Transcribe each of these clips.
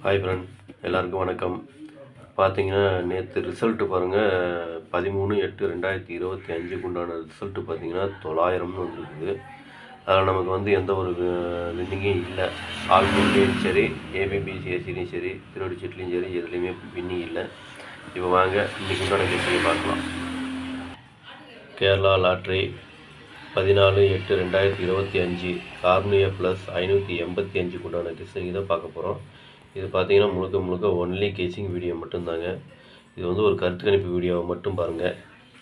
Hi friend, எல்லாருக்கும் வணக்கம். பார்த்தீங்கன்னா நேற்று ரிசல்ட்டு பாருங்கள், 13/8/2025 உண்டான ரிசல்ட்டு பார்த்தீங்கன்னா 900ன்னு வந்துருக்குது. அதில் நமக்கு வந்து எந்த ஒரு வின்னிங்கும் இல்லை. ஆல் போர்ட்லேயும் சரி, ஏபிபிசிஎஸ்சிலையும் சரி, திருவடிச்சீட்லேயும் சரி, எதுலேயுமே வின்னிங் இல்லை. இப்போ வாங்க இன்றைக்கி உண்டான கேஸையும் பார்க்கலாம். கேரளா லாட்ரி 14/8/2025 கார்னியா ப்ளஸ் 585 உண்டான கேஸிங் தான் பார்க்க போகிறோம். இது பார்த்தீங்கன்னா முழுக்க ஒன்லி கேசிங் வீடியோ மட்டும்தாங்க. இது வந்து ஒரு கருத்து கணிப்பு வீடியோவை மட்டும் பாருங்கள்,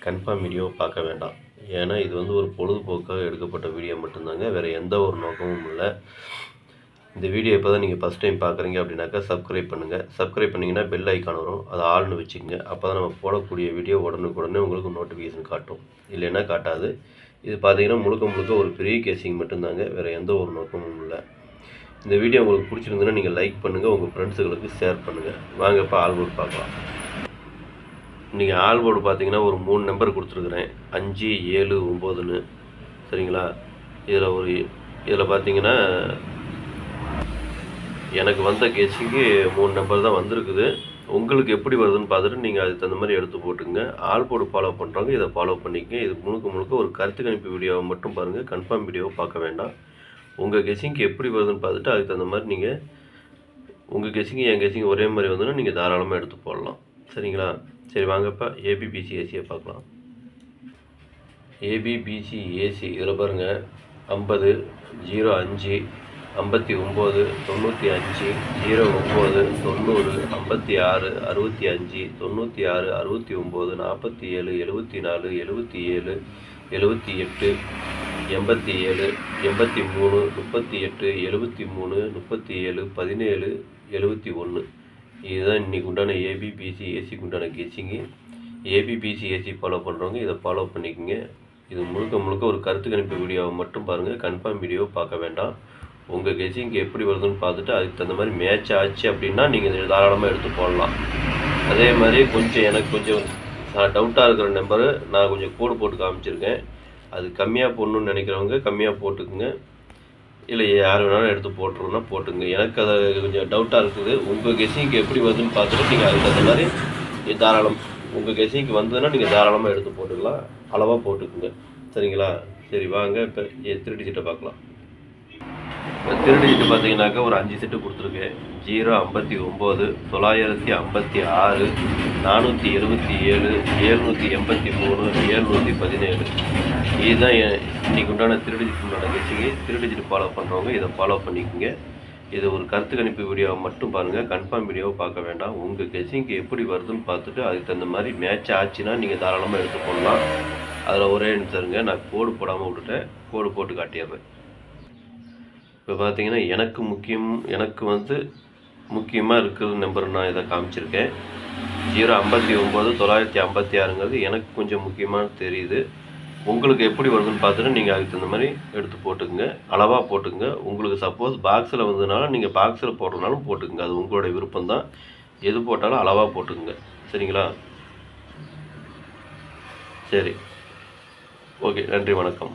கன்ஃபார்ம் வீடியோவை பார்க்க வேண்டாம். ஏன்னா இது வந்து ஒரு பொழுதுபோக்காக எடுக்கப்பட்ட வீடியோ மட்டும்தாங்க, வேறு எந்த ஒரு நோக்கமும் இல்லை. இந்த வீடியோ இப்போ தான் நீங்கள் ஃபஸ்ட் டைம் பார்க்குறீங்க அப்படின்னாக்கா சப்ஸ்கிரைப் பண்ணுங்கள். சப்ஸ்கிரைப் பண்ணிங்கன்னா பெல் ஐக்கான் வரும், அதை ஆள்னு வச்சுக்கோங்க. அப்போ தான் நம்ம போடக்கூடிய வீடியோ உடனுக்குடனே உங்களுக்கு நோட்டிஃபிகேஷன் காட்டும், இல்லைன்னா காட்டாது. இது பார்த்தீங்கன்னா முழுக்க ஒரு பெரிய கேசிங் மட்டும்தாங்க, வேறு எந்த ஒரு நோக்கமும் இல்லை. இந்த வீடியோ உங்களுக்கு பிடிச்சிருந்ததுன்னா நீங்கள் லைக் பண்ணுங்கள், உங்கள் ஃப்ரெண்ட்ஸுகளுக்கு ஷேர் பண்ணுங்கள். வாங்க இப்போ ஆல்போர்டு பார்க்கலாம். இன்றைக்கி ஆல்போர்டு பார்த்தீங்கன்னா ஒரு 3 நம்பர் கொடுத்துருக்குறேன், 5, 7, 9ன்னு. சரிங்களா? இதில் பார்த்தீங்கன்னா எனக்கு வந்த கேஸுக்கு 3 நம்பர் தான் வந்திருக்குது. உங்களுக்கு எப்படி வருதுன்னு பார்த்துட்டு நீங்கள் அதுக்கு தகுந்த மாதிரி எடுத்து போட்டுங்க. ஆல்போர்டு ஃபாலோ பண்ணுறவங்க இதை ஃபாலோ பண்ணிக்கங்க. இது முழுக்க ஒரு கருத்து கணிப்பு வீடியோவை மட்டும் பாருங்கள், கன்ஃபார்ம் வீடியோவை பார்க்க வேண்டாம். உங்கள் கெஸிங்க்கு எப்படி வருதுன்னு பார்த்துட்டு அதுக்கு தகுந்த மாதிரி நீங்கள் உங்கள் கெஸிங்கு என் கெஸிங் ஒரே மாதிரி வந்துன்னா நீங்கள் தாராளமாக எடுத்து போடலாம். சரிங்களா? சரி வாங்கப்பா ஏபிபிசிஏசியை பார்க்கலாம். ஏபிபிசிஏசி இதில் பாருங்கள், 50, 05, 59, 95, 09, 90, 56, 65, 96, 69, 47, 74, 77, 78, 87, 83, 38, 73, 37, 17, 71. இதுதான் இன்றைக்கி உண்டான ஏபிபிசிஏசிக்கு உண்டான கெஸிங்கு. ஏபிபிசிஏசி ஃபாலோ பண்ணுறவங்க இதை ஃபாலோ பண்ணிக்கோங்க. இது முழுக்க ஒரு கருத்து கணிப்பு வீடியோவை மட்டும் பாருங்கள், கன்ஃபார்ம் வீடியோவை பார்க்க வேண்டாம். உங்கள் கெஸிங்க்கு எப்படி வருதுன்னு பார்த்துட்டு அதுக்கு தகுந்த மாதிரி மேட்ச் ஆச்சு அப்படின்னா நீங்கள் தாராளமாக எடுத்து போடலாம். அதே மாதிரி எனக்கு கொஞ்சம் டவுட்டாக இருக்கிற நம்பரு நான் கொஞ்சம் கோடு போட்டு காமிச்சிருக்கேன். அது கம்மியாக போடணுன்னு நினைக்கிறவங்க கம்மியாக போட்டுக்குங்க, இல்லை யார் வேணாலும் எடுத்து போட்டுருன்னா போட்டுங்க. எனக்கு அதை கொஞ்சம் டவுட்டாக இருக்குது. உங்கள் கெஸிங்க்கு எப்படி வருதுன்னு பார்த்துட்டு நீங்கள் அதுக்கு தகுந்த மாதிரி தாராளம் உங்கள் கெஸிங்க்கு வந்ததுன்னா நீங்கள் தாராளமாக எடுத்து போட்டுக்கலாம், அளவாக போட்டுக்குங்க. சரிங்களா? சரி வாங்க இப்போ திருடி சீட்டை பார்க்கலாம். இப்போ திருடி சீட்டு பார்த்தீங்கன்னாக்கா ஒரு 5 செட்டு கொடுத்துருக்கேன். 059, 956, 477, 783, 717. இதுதான் இன்றைக்கி உண்டான திருடி சீட்டு உண்டான கெஸிங்கு. திருடி சீட்டு ஃபாலோ பண்ணுறவங்க இதை ஃபாலோ பண்ணிக்கோங்க. இது ஒரு கருத்து கணிப்பு வீடியோவை மட்டும் பாருங்கள், கன்ஃபார்ம் வீடியோவை பார்க்க வேண்டாம். உங்கள் கெஸிங்க்கு எப்படி வருதுன்னு பார்த்துட்டு அதுக்கு தகுந்த மாதிரி மேட்ச் ஆச்சுன்னா நீங்கள் தாராளமாக எடுத்து போடலாம். அதில் ஒரே நிமிஷருங்க, நான் கோடு போடாமல் விட்டுட்டேன், கோடு போட்டு காட்டிடுறேன். இப்போ பார்த்தீங்கன்னா எனக்கு வந்து முக்கியமாக இருக்கிற நம்பர் நான் இதை காமிச்சிருக்கேன். 059, 956ங்கிறது எனக்கு கொஞ்சம் முக்கியமாக தெரியுது. உங்களுக்கு எப்படி வருதுன்னு பார்த்துட்டு நீங்கள் அதுக்கு தகுந்த மாதிரி எடுத்து போட்டுக்குங்க, அளவாக போட்டுக்குங்க. உங்களுக்கு சப்போஸ் பாக்ஸில் வந்ததுனால நீங்கள் பாக்ஸில் போடுறதுனாலும் போட்டுக்குங்க, அது உங்களுடைய விருப்பம்தான். எது போட்டாலும் அளவாக போட்டுக்குங்க. சரிங்களா? சரி, ஓகே, நன்றி, வணக்கம்.